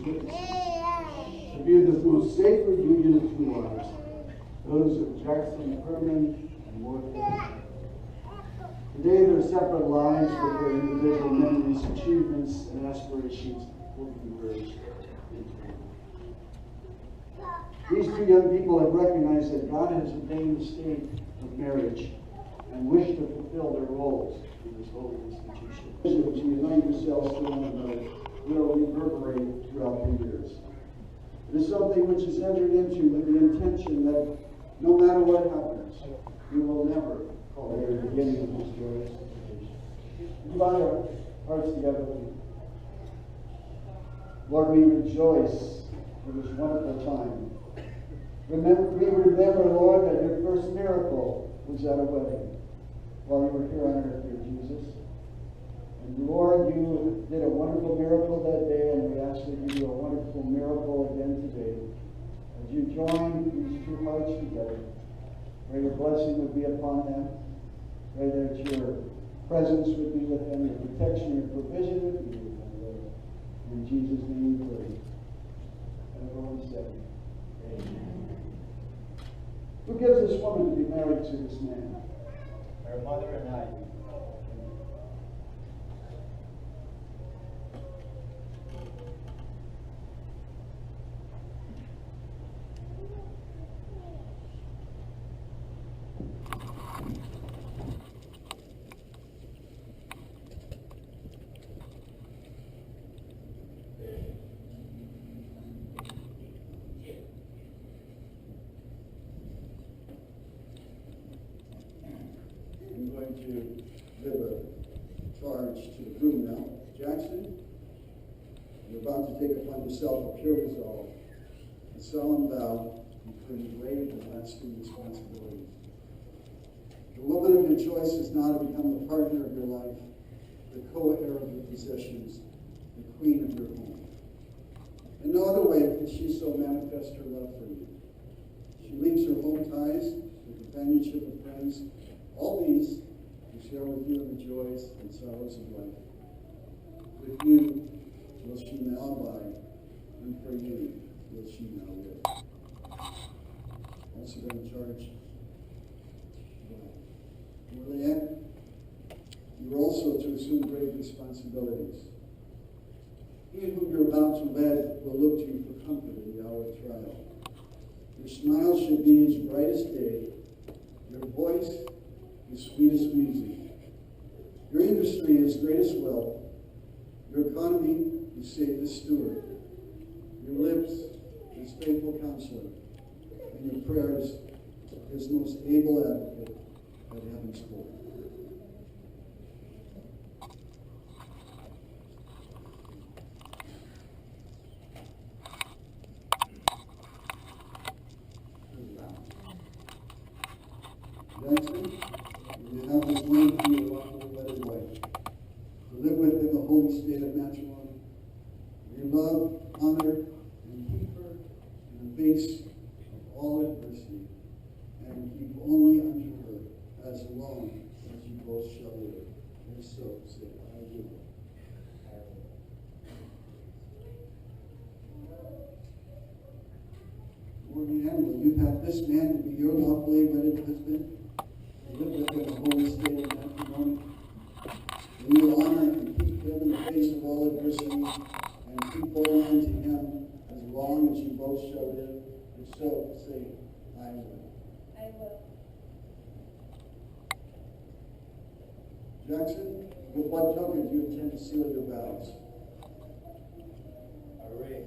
witnesses to be the most sacred union of two lives, those of Jackson Furman and Morgan. Today, their separate lives with their individual memories, achievements, and aspirations will converge into one. These two young people have recognized that God has ordained the state of marriage and wish to fulfill their roles in this holy institution. To unite yourselves to one another will reverberate throughout the years. It is something which is entered into with the intention that no matter what happens, we will never call it the beginning of this joyous institution. Would you bow your hearts together with me? Lord, we rejoice for this wonderful time. We remember, Lord, that your first miracle was at a wedding while you were here on earth, dear Jesus. And Lord, you did a wonderful miracle that day, and we ask that you do a wonderful miracle again today. As you join these two hearts together, pray your blessing would be upon them. Pray that your presence would be with them, your protection, your provision would be with them, Lord. In Jesus' name we pray. And everyone said, amen. Who gives this woman to be married to this man? Her mother and I. I'm going to give a charge to the groom now. Jackson, you're about to take upon yourself a pure resolve, a solemn vow, including grave and lasting responsibilities. The woman of your choice is now to become the partner of your life, the co-heir of your possessions, the queen of your home. In no other way can she so manifest her love for you. She leaves her home ties, the companionship of friends, all these to share with you in the joys and sorrows of life. With you will she now abide, and for you will she now live. Also going to charge Juliet, you are also to assume grave responsibilities. He whom you're about to wed will look to you for comfort in the hour of trial. Your smile should be his brightest day, your voice his sweetest music. Your industry his greatest wealth, your economy his safest steward, your lips his faithful counselor, and your prayers his most able advocate at heaven's court. Jackson, you have this man to be your lawfully wedded wife, to live with in the holy state of matrimony. You love, honor, and keep her in the face of all adversity, and keep only unto her as long as you both shall live. And so say, I do. Morgan Ann, will you have this man to be your lawfully wedded husband? Live with him in a holy state of matrimony. And you honor and keep him in the face of all adversity, and keep holding unto him as long as you both shall live. And so say, I will. I will. Jackson, with what token do you intend to seal your vows? A ring.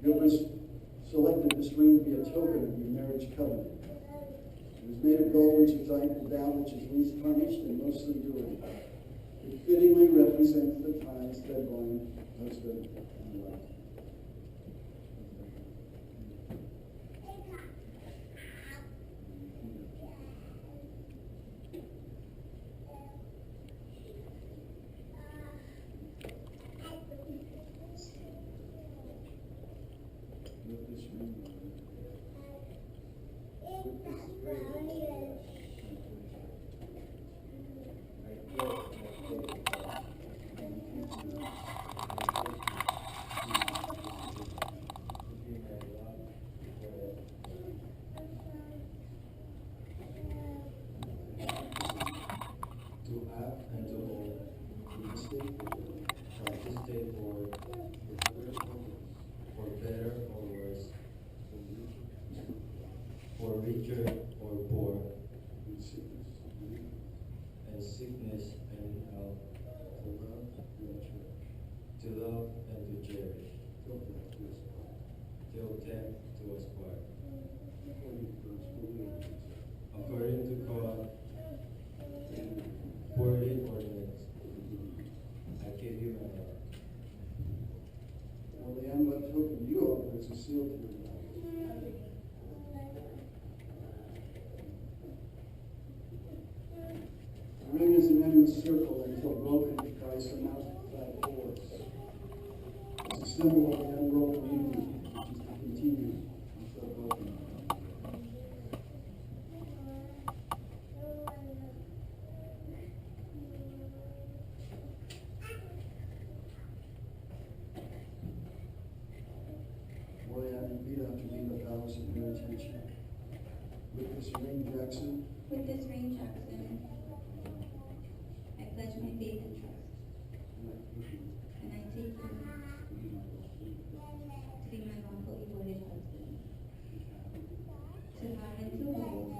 You have selected this ring to be a token of your marriage covenant. It is made of gold, which is angled down, which is least tarnished and mostly enduring. It fittingly represents the ties that bind husband and wife. With this ring on it. With this ring. To have and to hold, participate for better or worse, for richer or poor, and sickness and in health, to love and to cherish, till death do us part. According to God, holy ordinance, I give you my love. Well, the envelope token you open is a seal to your life. The ring is an endless circle until broken by some outside force. It's a symbol of the unbroken union, which is to continue until broken. Boy, I can beat after beat the vows of your intention. With this ring, Jackson, With this ring, Jackson, I pledge my faith and trust, and I take you to be my lawfully wedded husband, to have and to hold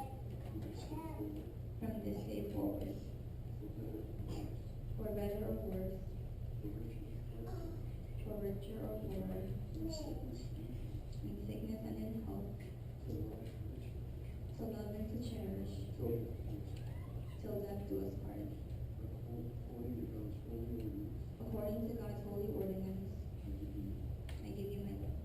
from this day forward, for better or worse, for richer or poorer, in sickness and in health, to love and to cherish, till death do us part. According to God's holy ordinance, I give you my love.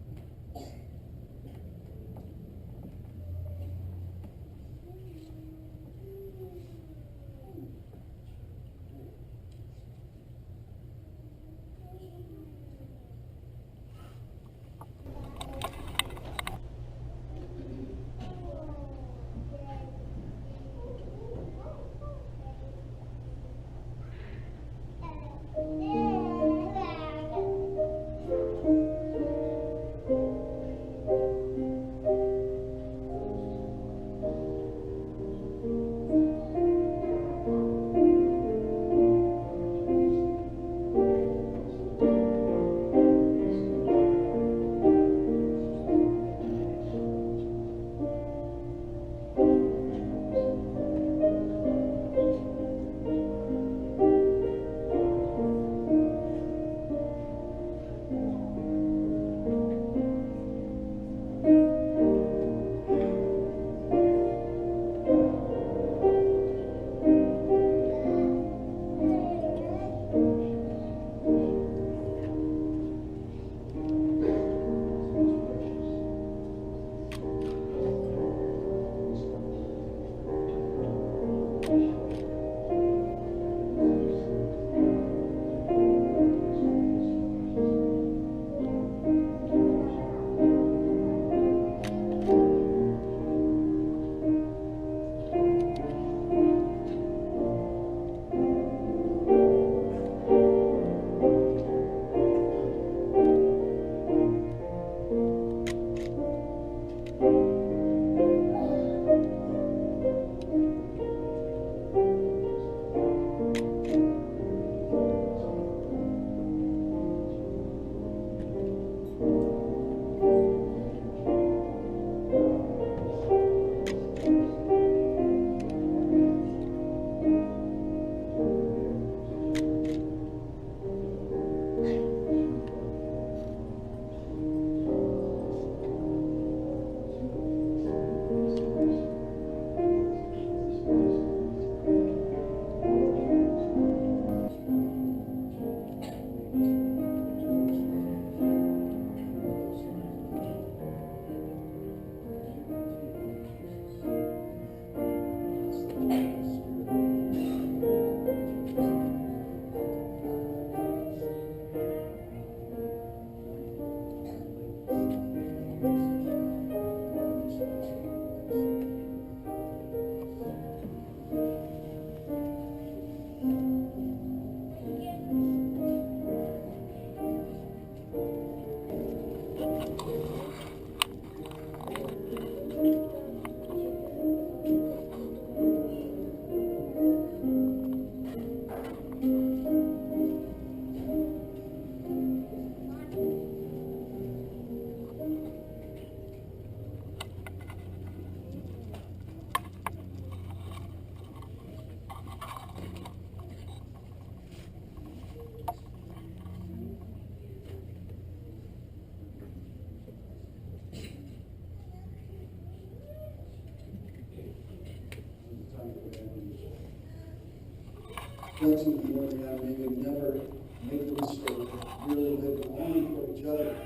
Jackson and Morgan, may you never make the mistake of really living only for each other.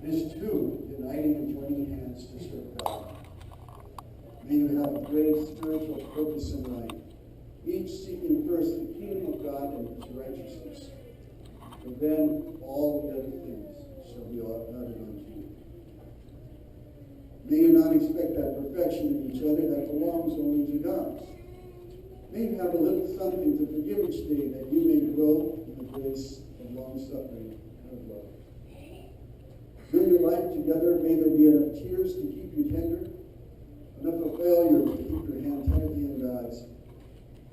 This too, uniting and joining hands to serve God. May you have a great spiritual purpose in life, each seeking first the kingdom of God and his righteousness. And then all the other things shall be added unto you. May you not expect that perfection in each other that belongs only to God. May you have a little something to forgive each day that you may grow in the grace of long-suffering and of love. During your life together, may there be enough tears to keep you tender, enough of failure to keep your hand tightly in God's,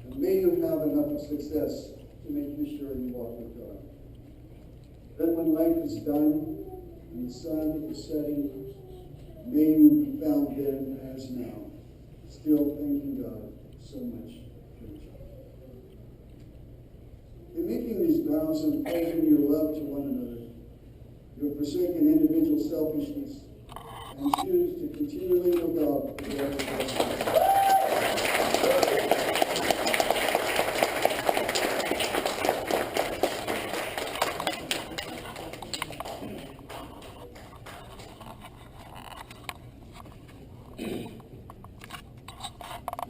and may you have enough of success to make you sure you walk with God. Then when life is done and the sun is setting, may you be found then as now, still thanking God so much for each other. In making these vows and pledging your love to one another, you have forsaken individual selfishness and choose to continually look out for the other person.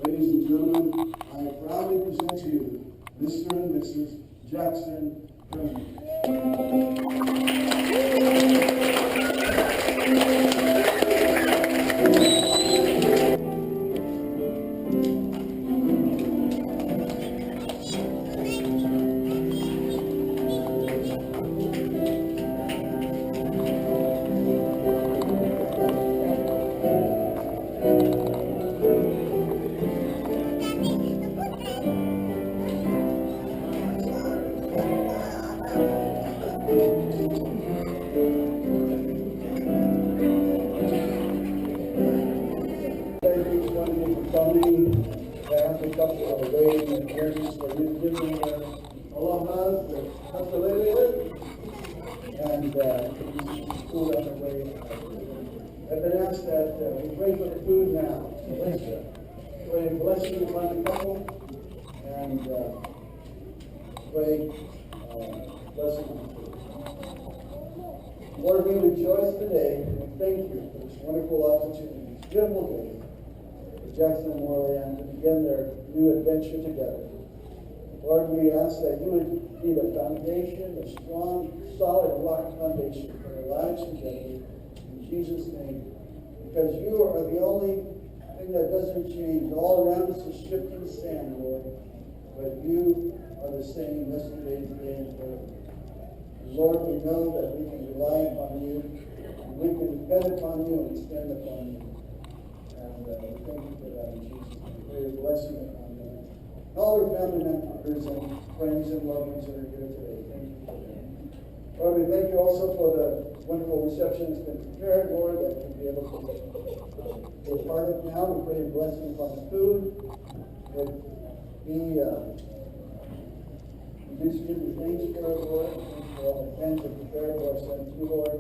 Ladies and gentlemen, I proudly present to you Mr. and Mrs. Jackson Herman. I've been asked that we pray for the food now. Pray blessing upon the couple and pray blessing on the food. Lord, we rejoice today and we thank you for this wonderful opportunity, this beautiful day for Jackson and Morley to begin their new adventure together. Lord, we ask that you would be the foundation, the strong, solid rock foundation for their lives together. In Jesus' name. Because you are the only thing that doesn't change. All around us is shifting sand, Lord. But you are the same yesterday, today, and forever. And Lord, we know that we can rely upon you, and we can depend upon you and stand upon you. And we thank you for that in Jesus' name. Pray your blessing upon them. And all their family members and friends and loved ones that are here today. Thank you for them. Lord, we thank you also for the wonderful reception that's been prepared, Lord, that we'll be able to be a part of now. We pray a blessing upon the food. That we just give you thanks for it, Lord. Thanks for all the pens that prepared for our son, too, Lord.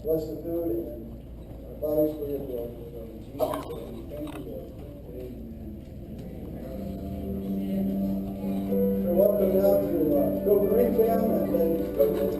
Bless the food and our bodies for your glory. In Jesus' name, thank you, Lord. Amen. You're welcome now to go Green Jam and then go to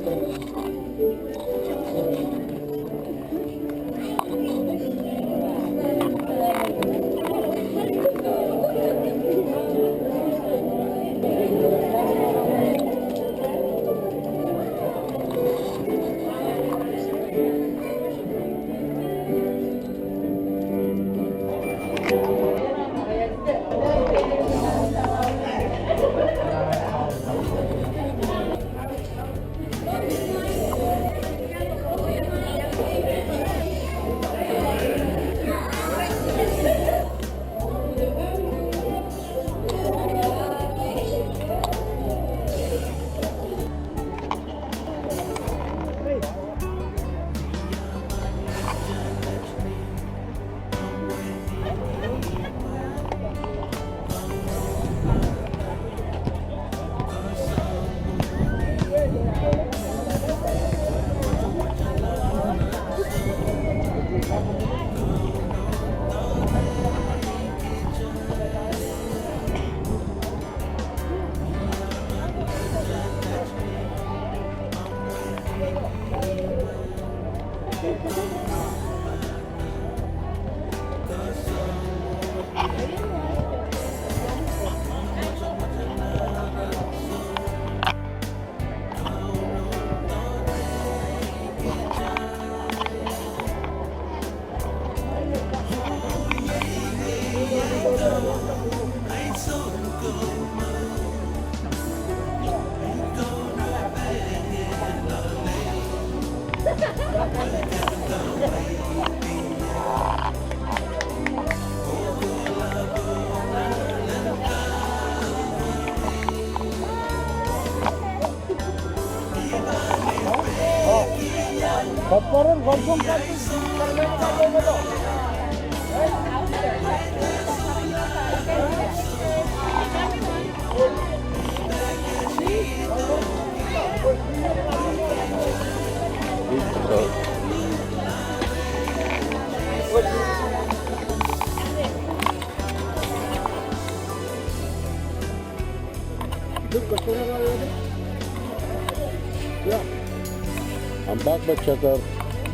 I'm back by checker.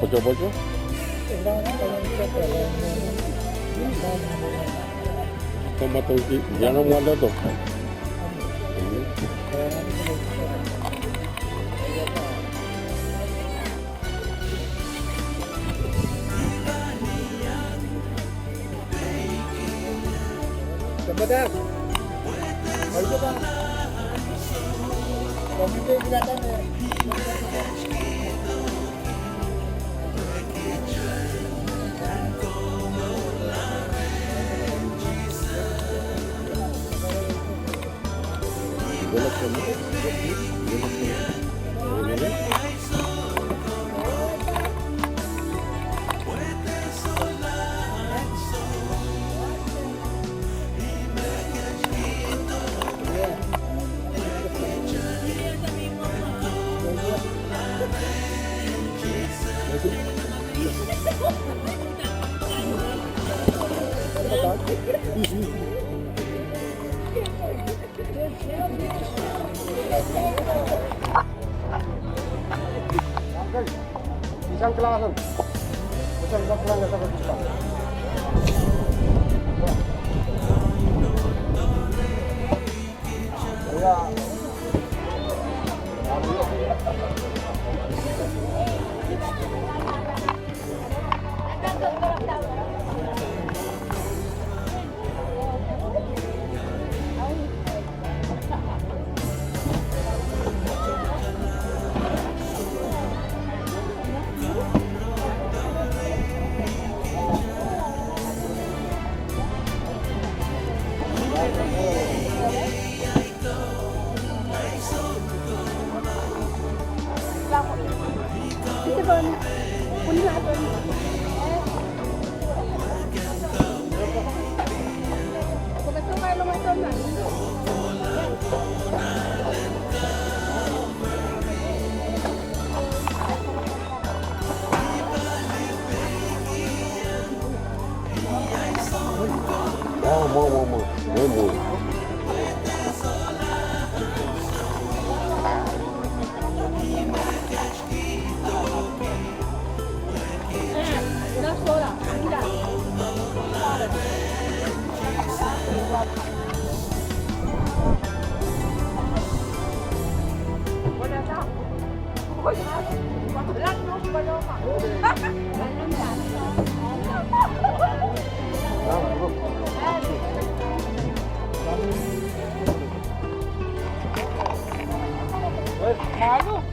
Pocho. Jangan muat tu. Sebentar. Ayo Pak. Komite kelihatan ya. Isang kelasan. Isang kelasan sa kita. Ya. Mau.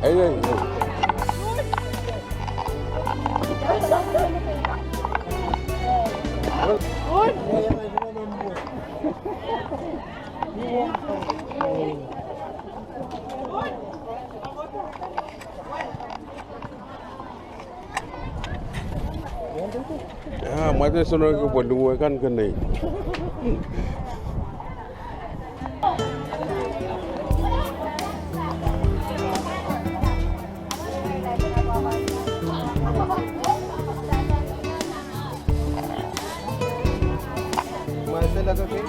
Ayo. Ah, mata sono ke Bandung kan kena. Masih lagi ke?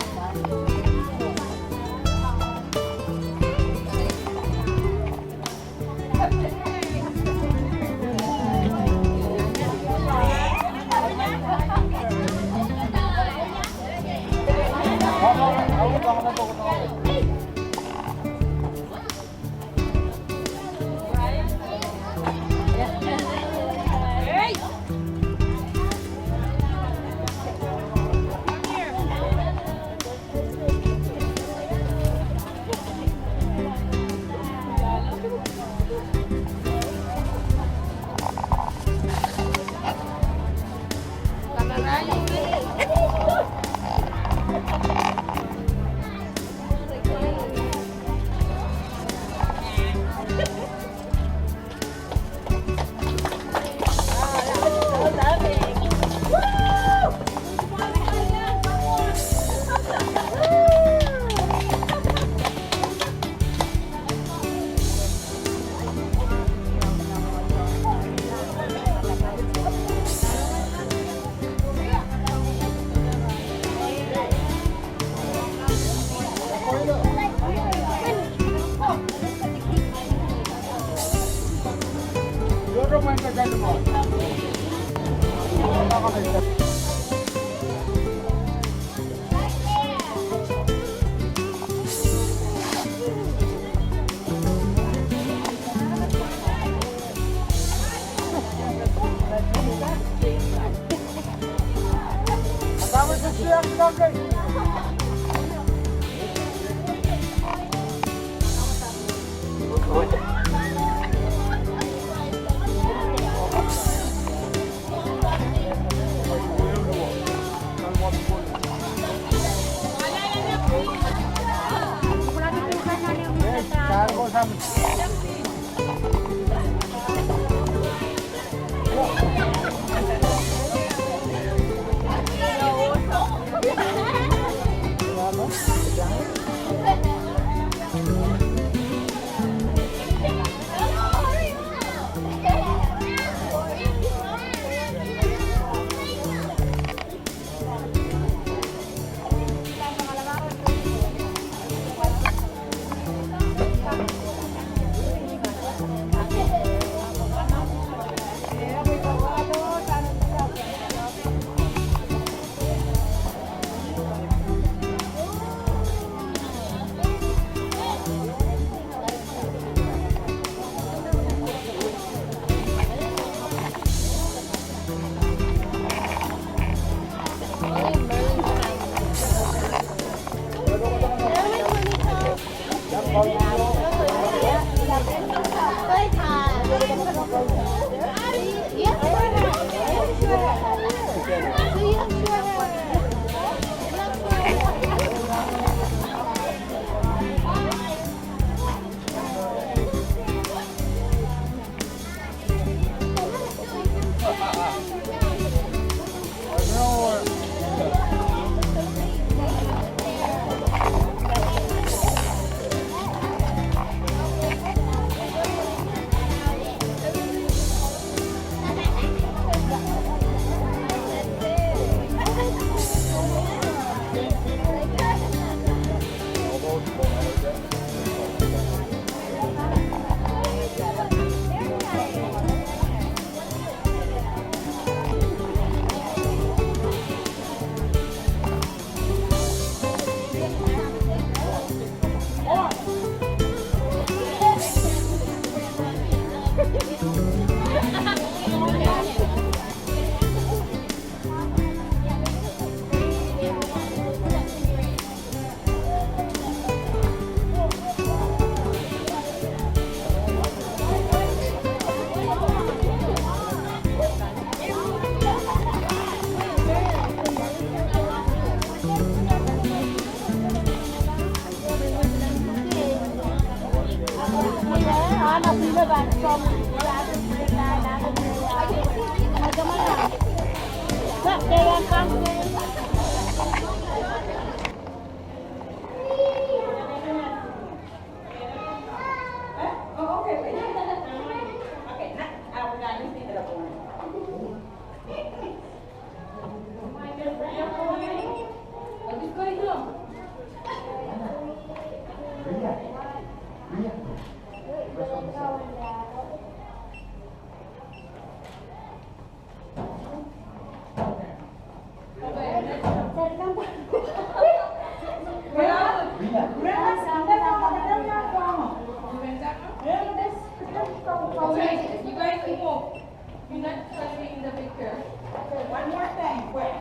You guys can move. You're not touching the picture. Okay, one more time. Wait.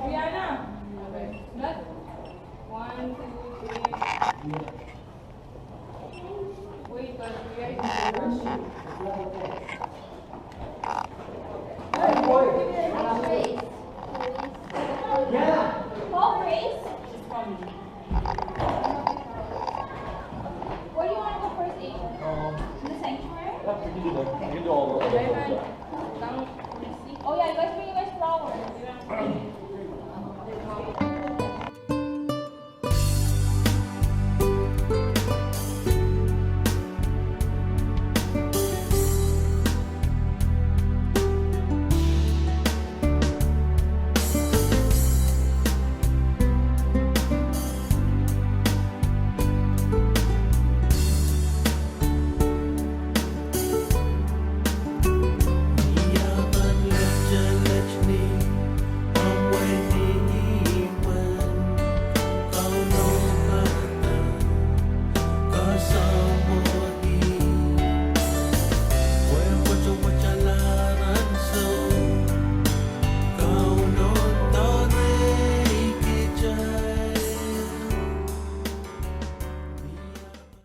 Rihanna. Okay. Not. 1, 2, 3. Wait, but we are in the rush.